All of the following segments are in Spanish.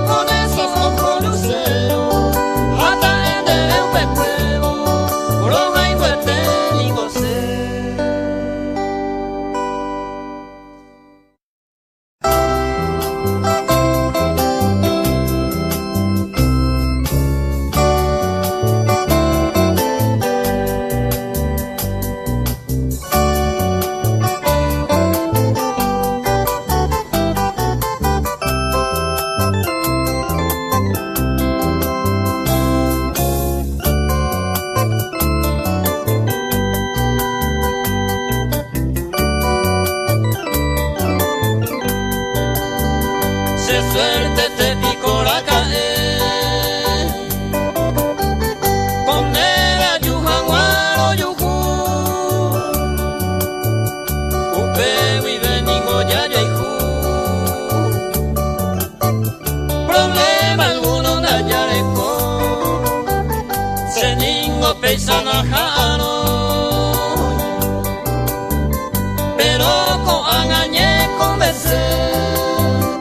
Con esos ojos luceros, hasta sanajano pero con angañé convencer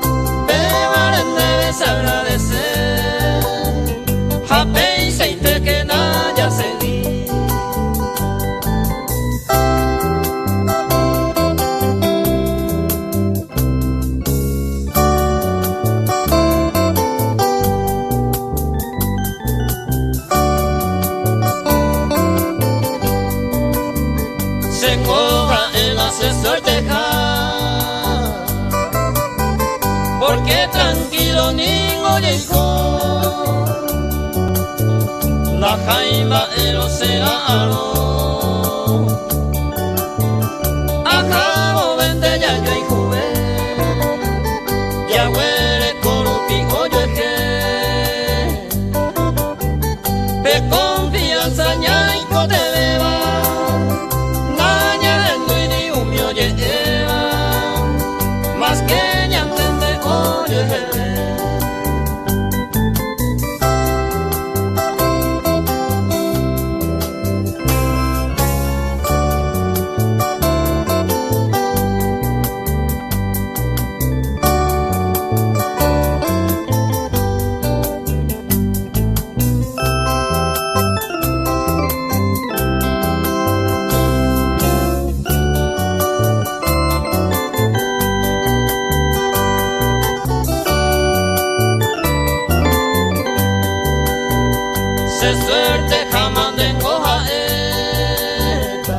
bebaren debes agradecer jape y seite que naya se di se cobra el asesor dejar porque tranquilo ningo llegó la jaima el océano acabo vende ya yo y juve ya huele coropi oyo eje pe confianza ñaico te beba más que ya entende oye se suerte jamás de coja esta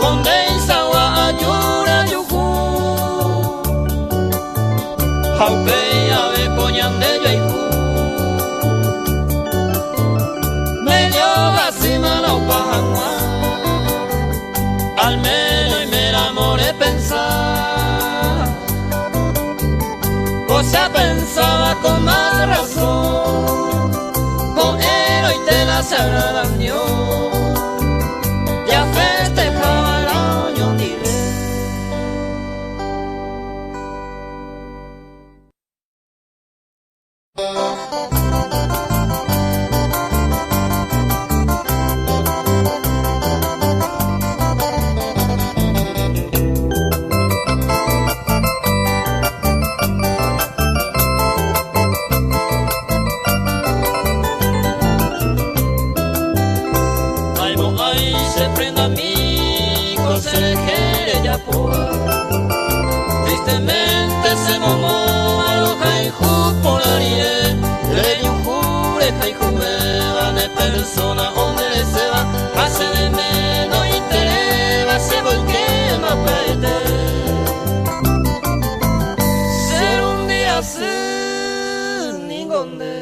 con deisawa ayura yuju jaupe ave coñan de yuju medio gasima la upajangua al menos y me enamoré pensar cosa pensaba con más razón y te la sagrada unión ya festejaba el año libre. Se prenda mi consejere ya poa tristemente se momó a lo jaijú polarie le un jure jaijú van de persona hombre se va hace de menos y te va se volque más pete ser un día sin ningún de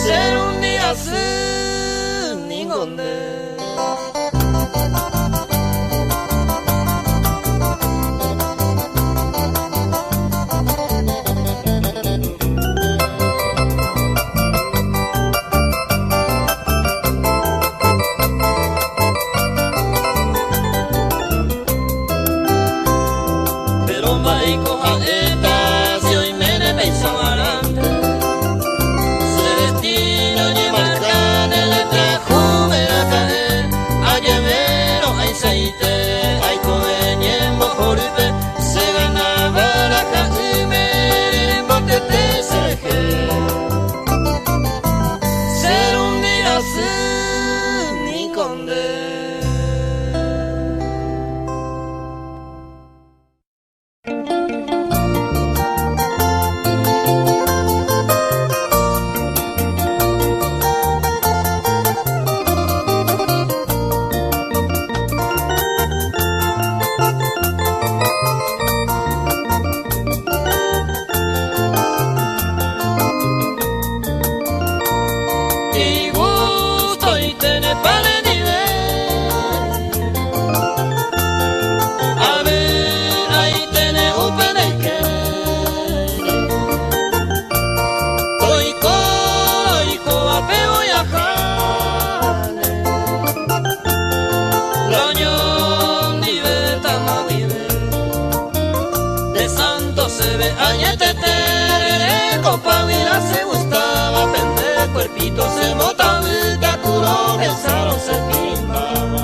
ser un día sin ningún de pero maico jaeta si hoy me ne pensó arante se destino ni marca de letra juve acá y gusto y tener para a ver, ahí tenés un peneque. Oiko, apego y ajane. La unión vive, tama vive. De santo se ve añetete. Copa mira se gustaba, pende cuerpito se motaba, curo que el salón se pintaba.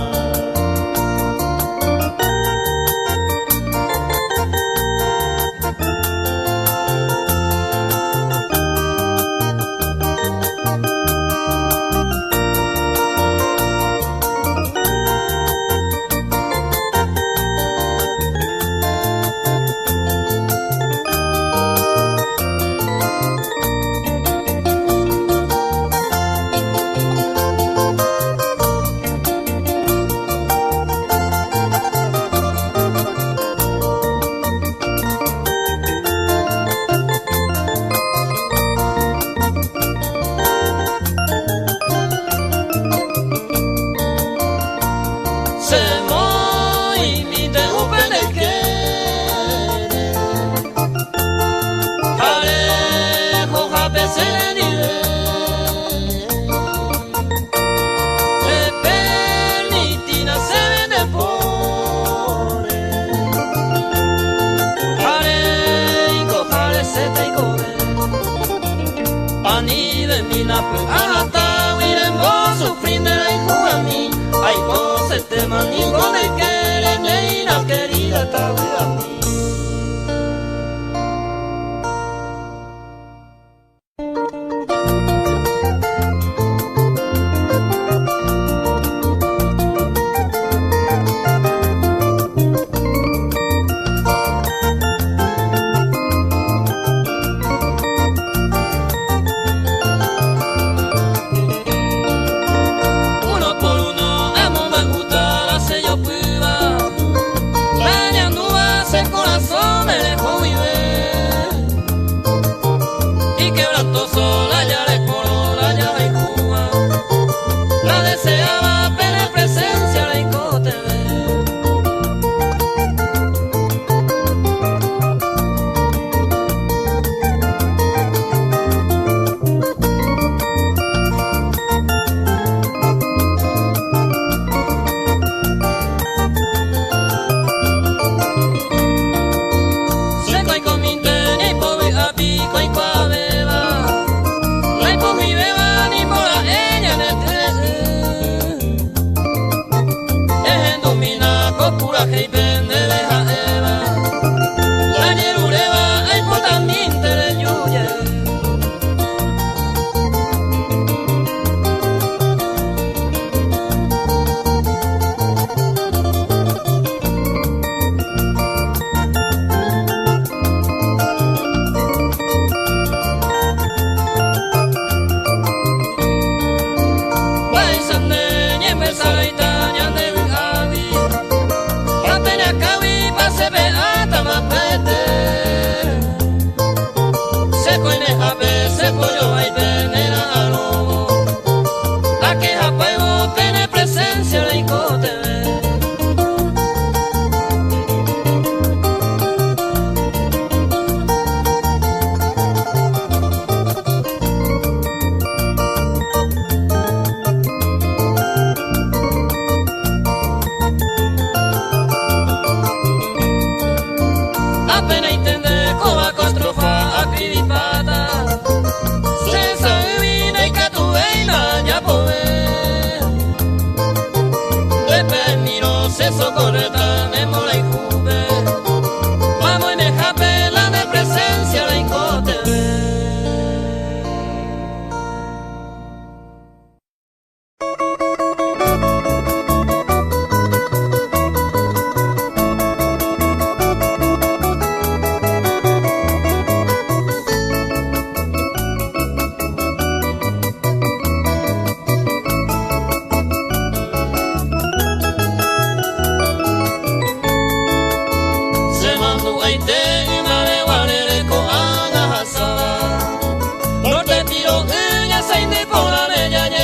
Norte tiro, ella se inde por la bella.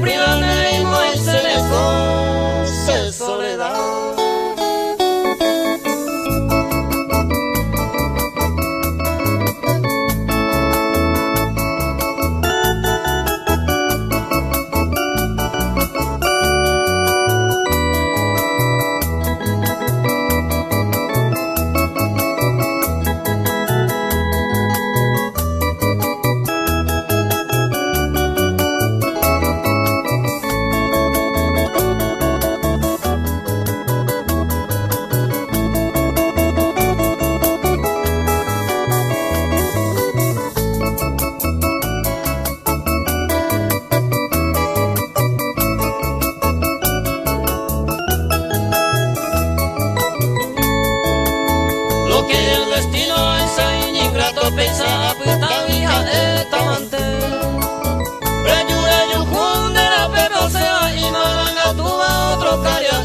privanerismo y se le conoce soledad. Lo que el destino enseña ingrato pensaba puta vieja etamante. Reyure yujun de la pepa sea y malanga tuva otro caria.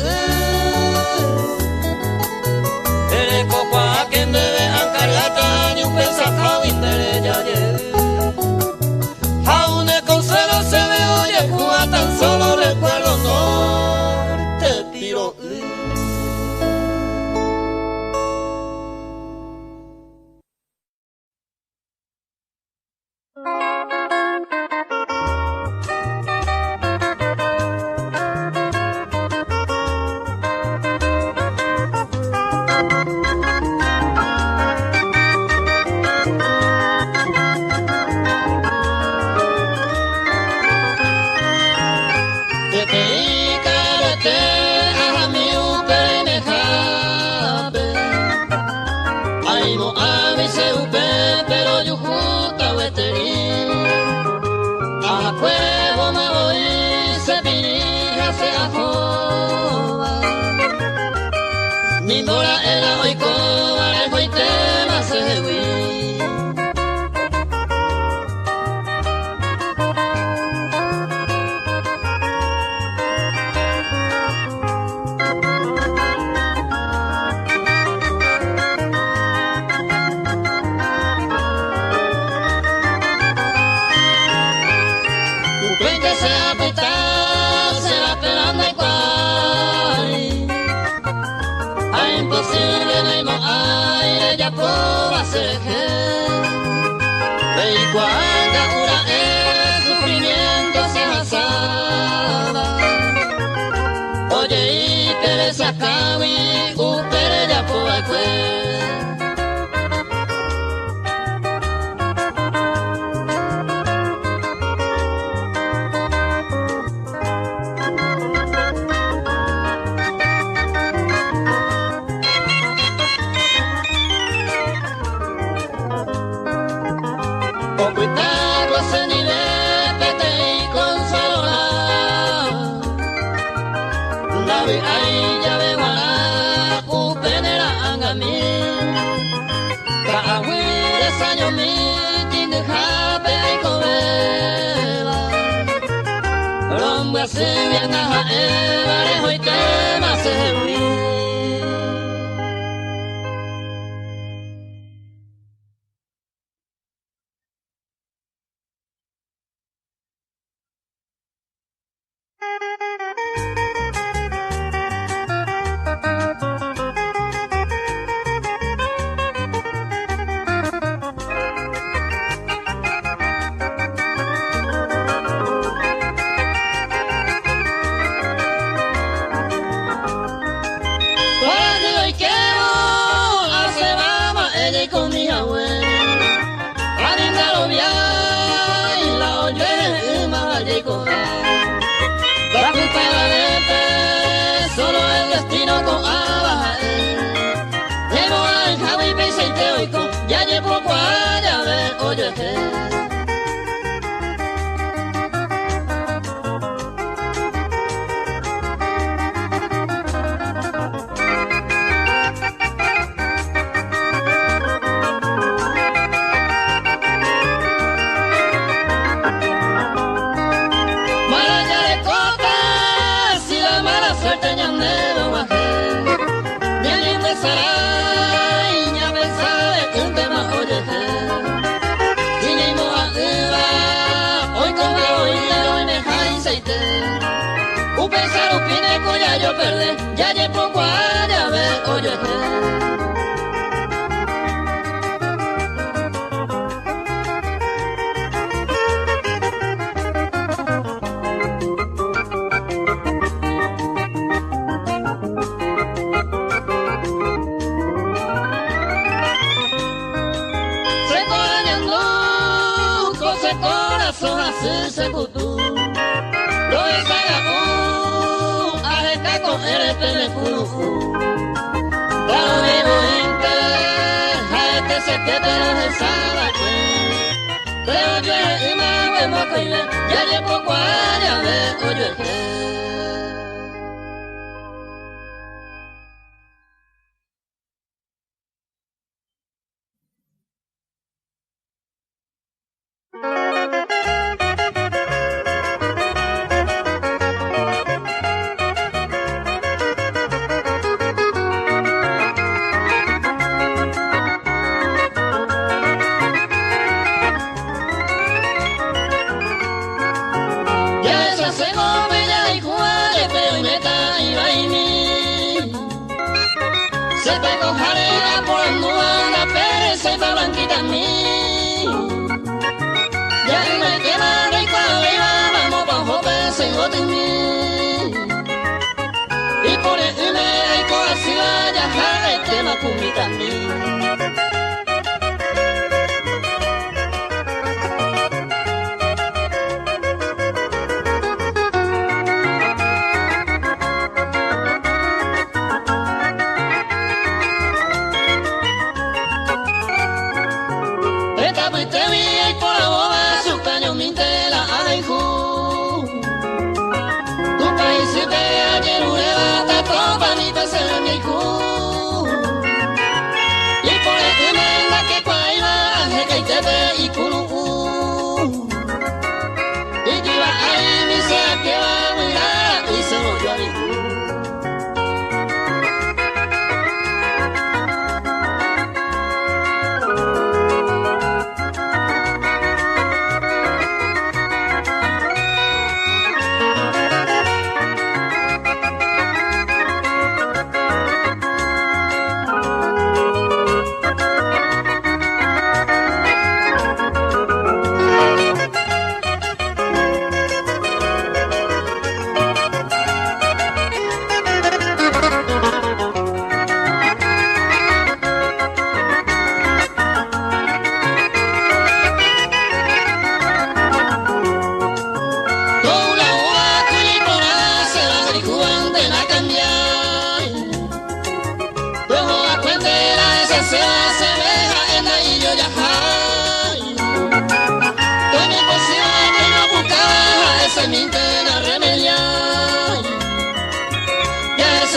Ere copa que me ve ancariata ni un pensa kawindere ya ye. Aún el consuelo se me oye cuba tan solo recuerdo no te piro. Nindora era oiko vale hoite masewi. Upente se apita se la pelando y cual. Imposible no hay más aire ya puedo hacer que y cuando cura el sufrimiento se asada. Oye y pereza cawi upere ya puedo ocultarlo se nivel pete y consolar. Davi ahí ya veo a la upenera angami. Kawi desaño mi tinde jape ay kovela. Romba se vianga jae vare hoite masewi. La culpa la neta, solo el destino con abajo. Llevo al Javi pese y te oigo, ya llevo cuaya ver, oye que. Un pensar un pineco ya yo perdí, ya lle poco a ver, oye. Se kutu lo esagapu areka con el teléfono pero vivo inte haete se te pero sala pero yo y más vemos que ya llevo cuadra de oye. Y por el hay cosas ya hay tema con mi también.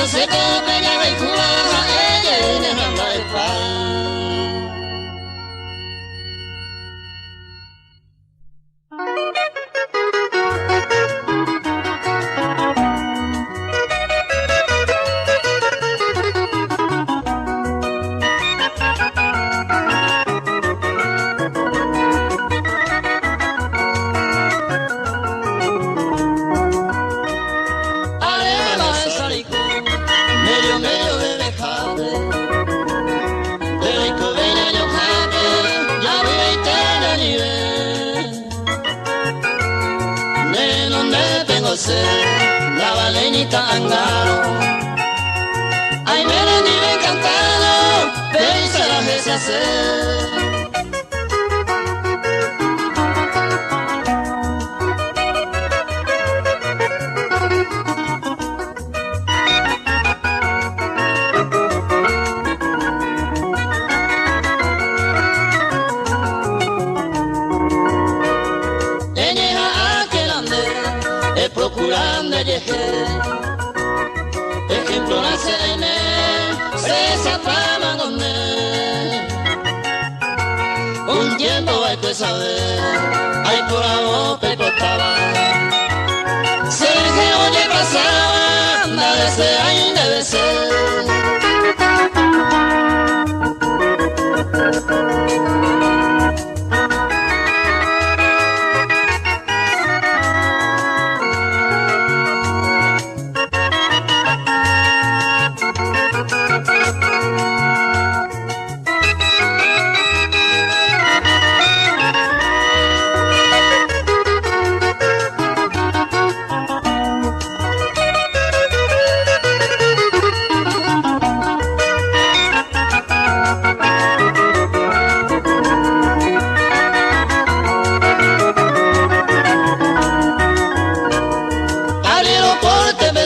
Se come ya y cura ella en el la balenita angaro. Ay, me lo nive encantado, pero se la deje hacer. Procurando ejemplo nace Aine, se zapaban con él. Un tiempo hay que saber, hay por la boca y por tabaco. Se que oye pasaba, nada se hay debe ser.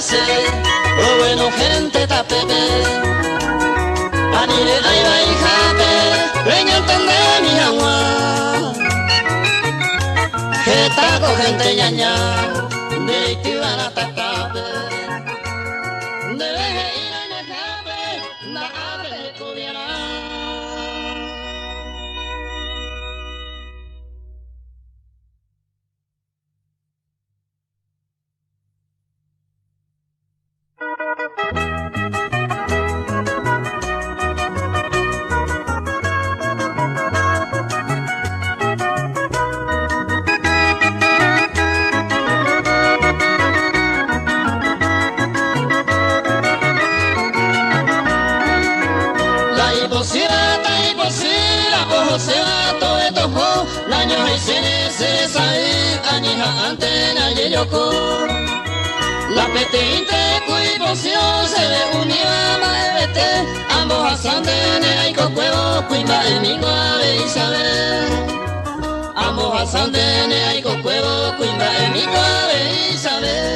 se, oh bueno gente tapepe. Anile ay bai jape, vengan tande mi agua. Getaco gente ñaña, de Tibana tapape. De veje ira ne jape, na abre de tuviera. Se va todo esto, daño y se sabe, añeja antena y yoko. La petinte cuipoción se ve unida maebete, ambos asanten y cocuevo, cuimba el mingo ave Isabel. Ambos asanten y cocuevo, cuimba el mingo ave Isabel.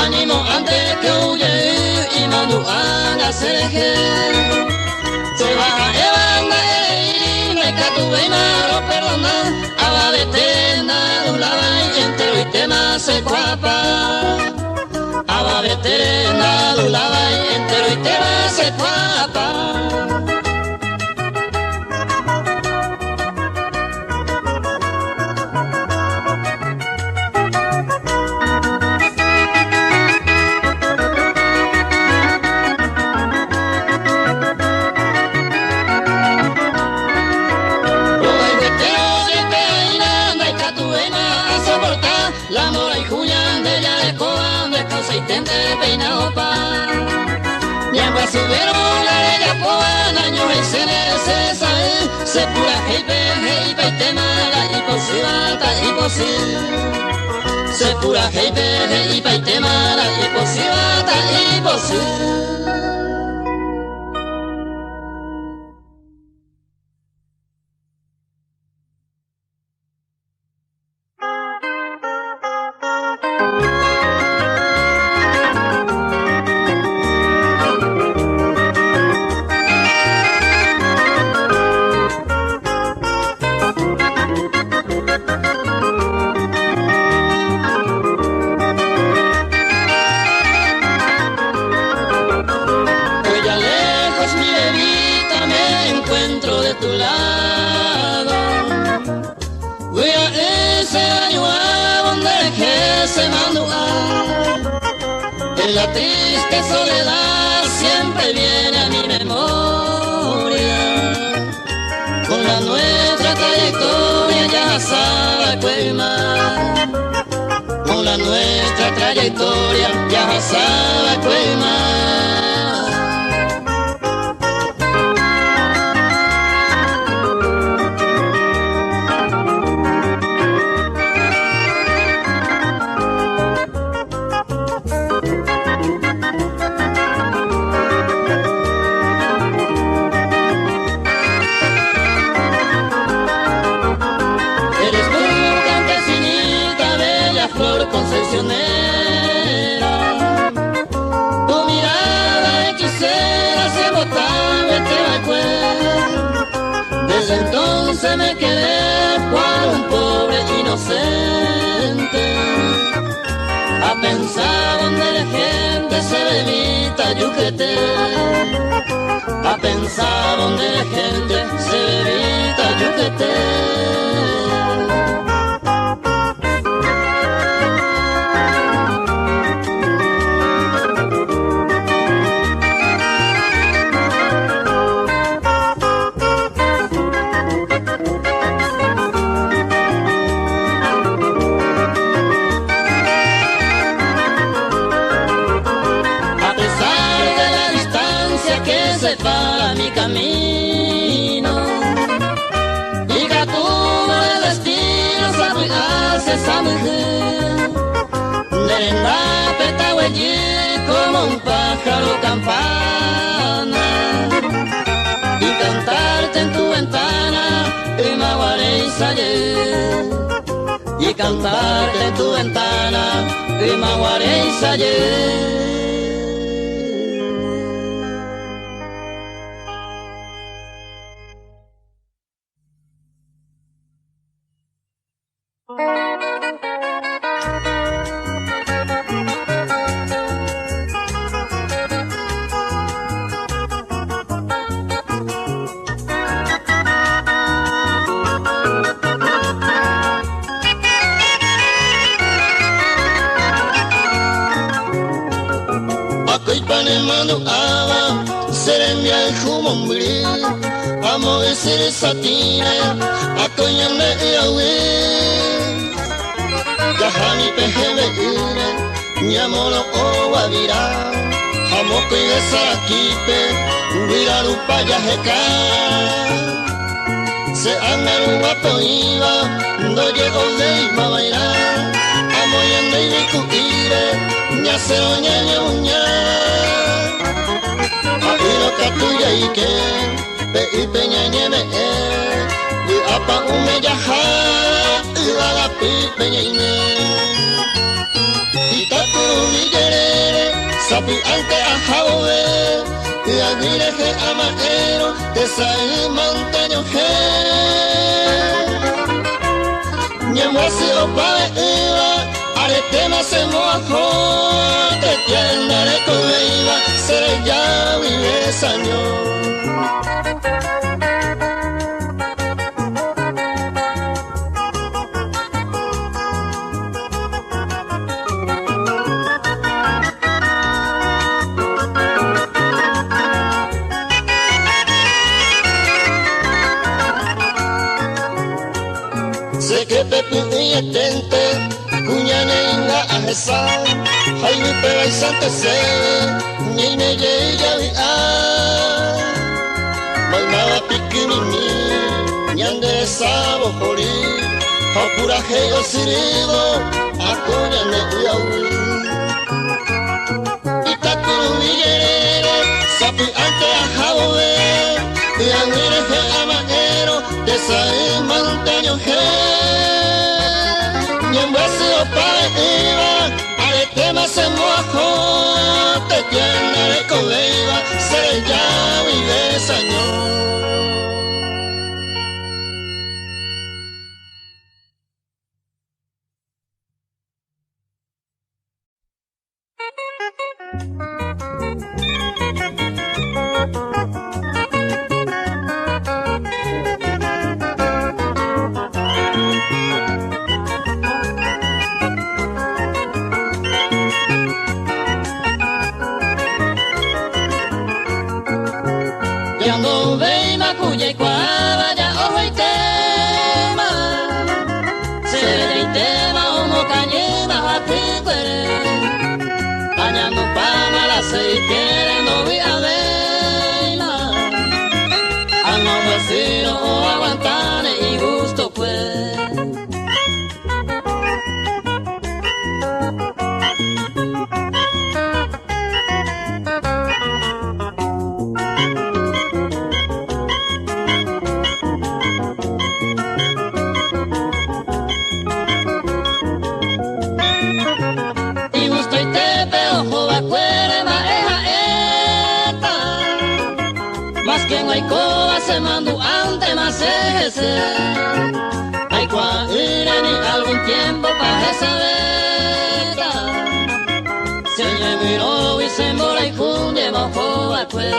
Ánimo antes que huye y mando a cereje. Se baja evanda y me catuve y maro perdona. Ababete nadulaba y entero y tema se cuapa. Ababete nadulaba y entero y tema se cuapa. La mora y Julián de ella de coa, de causa y tente peinado pa. Ñamba subieron la de ella coa, años y se sabe, se pura heipe y tema, la hiposibata hiposi. Se pura heipe y tema, la hiposibata hiposi. La triste soledad siempre viene a mi memoria. Con la nuestra trayectoria ya sabe cuelmar. Con la nuestra trayectoria ya sabe cuelmar. Tu mirada hechicera se botaba este balcón. Desde entonces me quedé cual un pobre inocente, a pensar donde la gente se bebita yuquete, a pensar donde la gente se bebita yuquete. Para mi camino, merenda peta huellí como un pájaro campana y cantarte en tu ventana y maguaré y sayé y cantarte en tu ventana y maguaré y sayé. Amo ese satine, a coñame y a huir. Yahani pejebe ire, nyamolo o wabira. Amo que sakipe, wira lupa yaheka. Se anaru wapo iba, no llego de iba bailar. Amo yande y viku ire, nyasero nyenye unya. Iro katuya ike. Pe peñañe me y apa ume yaha y la pi peñañe y takuru vigere sapi ante a jaue y agire que amaero te sai montaño je ñemwasi opa iba arete más se mojo te tiendare coiba seré ya vive saño. Tente, cuñane inga ajesa, hay mi peba y sante se, ni me llega a malmaba piquimini, ñande sabo jori, apura geo sirido, a cuñane y a ui. Y takuru viguere, sapi ante a jaue, y a mire que amaero, de sae montaño je. Tema se mojó, te tiene con ella, se ya vive sañón. Si quiere no vi a verla, a no vacío o aguantar y gusto pues. Y gusto y te veo joven Aikoa se mandó ante más ese Aikoa ni algún tiempo para saber Se llevó y se mora y junye bajo a pues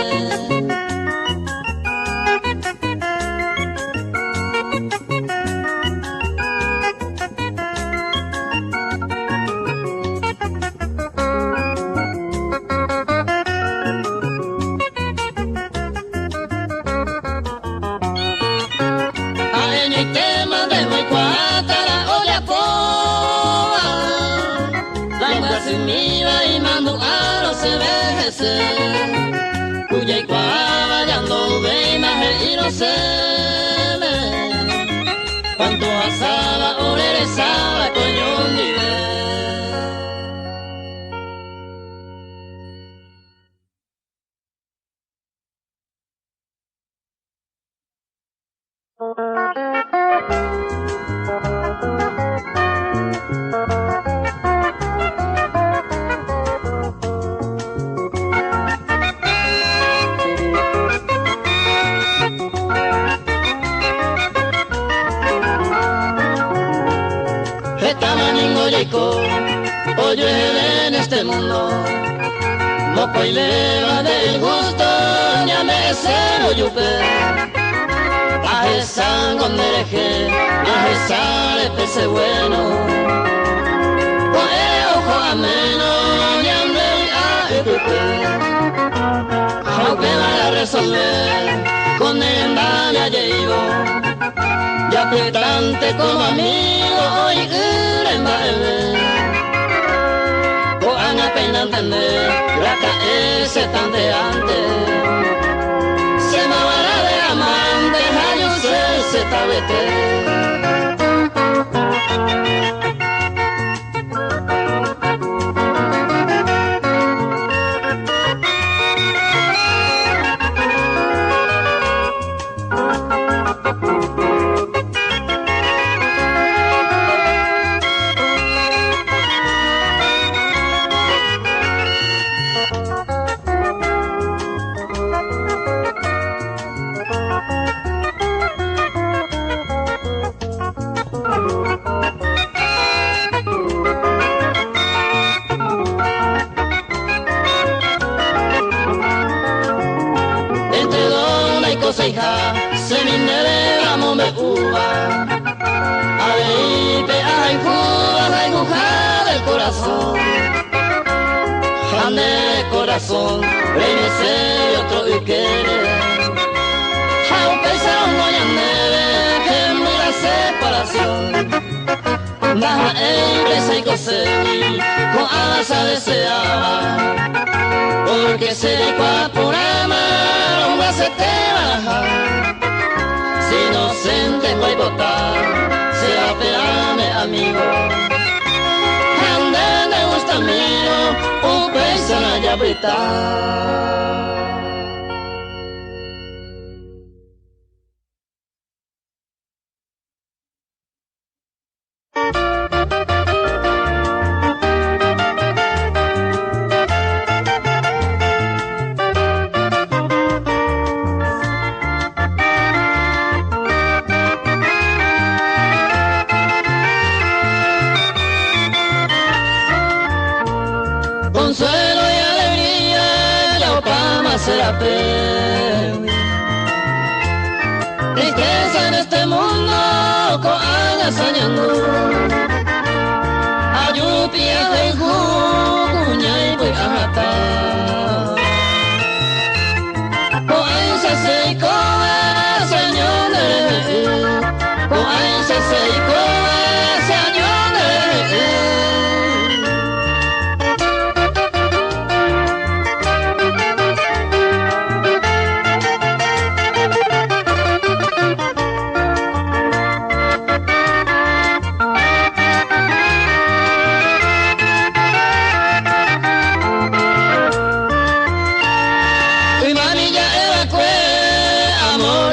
Cuya y cuava ya no ve más y no se ve Cuanto asaba o regresaba coño un nivel Oye en este mundo, moco y leva del gusto, ya me cero yupe. Ajesan con dereje, ajesan el pese bueno. Oye ojo ameno, ya me a equipe. Aunque vaya a resolver, con el mal ya llevo. Ya petante como amigo, hoy en baile. O ana pena entender, grata ese tan de antes. Se me va de amante, años se tabete. Se me nevamos de uva, a ver, hay Cuba, hay mujer del corazón, ande corazón, reinice otro y quiere, a un pesar un goñandere que mira separación, baja el y coseí, con asa deseaba, porque se licua por amar, un se te baja. Si inocente voy a votar, sea peame amigo. Ande me gusta mío, un pesa na llabrita. Consuelo y alegría, la opama será peor. Tristeza en este mundo, con años soñando. Ayupia de cuña y voy a matar. Con esa se y come, señor de con esa se y come, señor de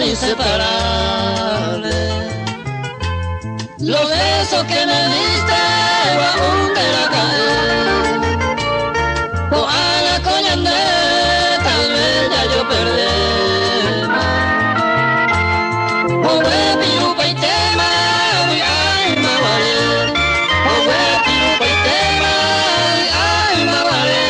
inseparable. Los besos que me diste aún te la caer. O a la coñandé, tal vez ya yo perdí. O ve pirupa y tema, ay maguaré. O ve pirupa y tema, ay maguaré.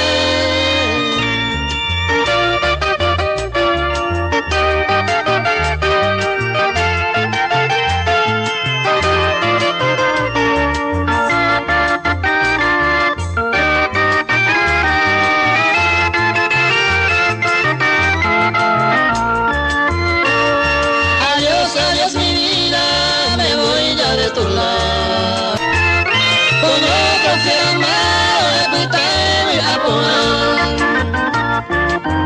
Adiós mi vida, me voy ya de tu lado. Con otro que amado, escuchame a poner.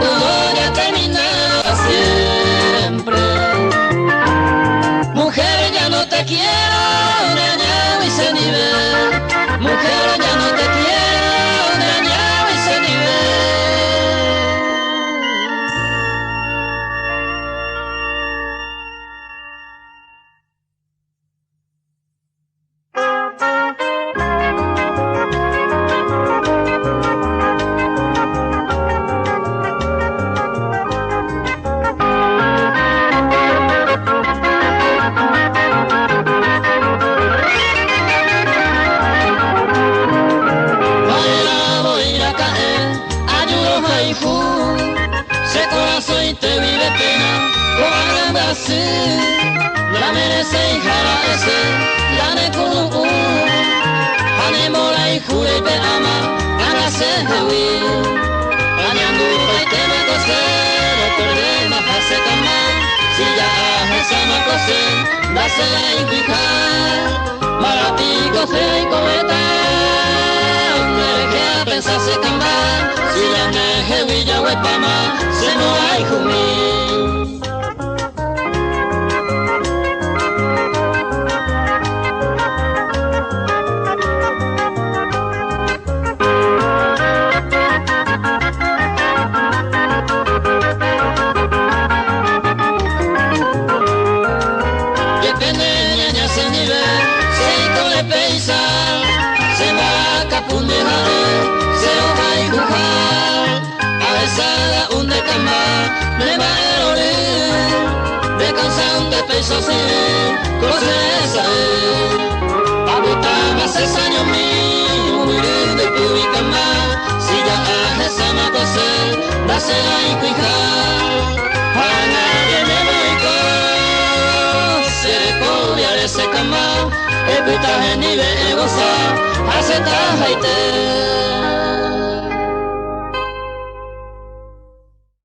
Todo ya terminado para siempre. Mujer, ya no te quiero, de añado y se nivel. Mujer, ya no te quiero, de añado y se nivel. sei hara ese lane kunu hane morai hure be ama ana se hewi Añandu paitema kose no perdema hase kama si ya hesama kose dase ikuika marati kose koeta mereka pensase kamba si ya ne hewi ya wepama se no hay humi Peso si, cosa Abutama se sanyo mi, muiri de publicama, si ya ahesama kose, dase ai kuika. Hana de nemoiko, sere koviare se kama, ebuta heni de egosa, haseta haite.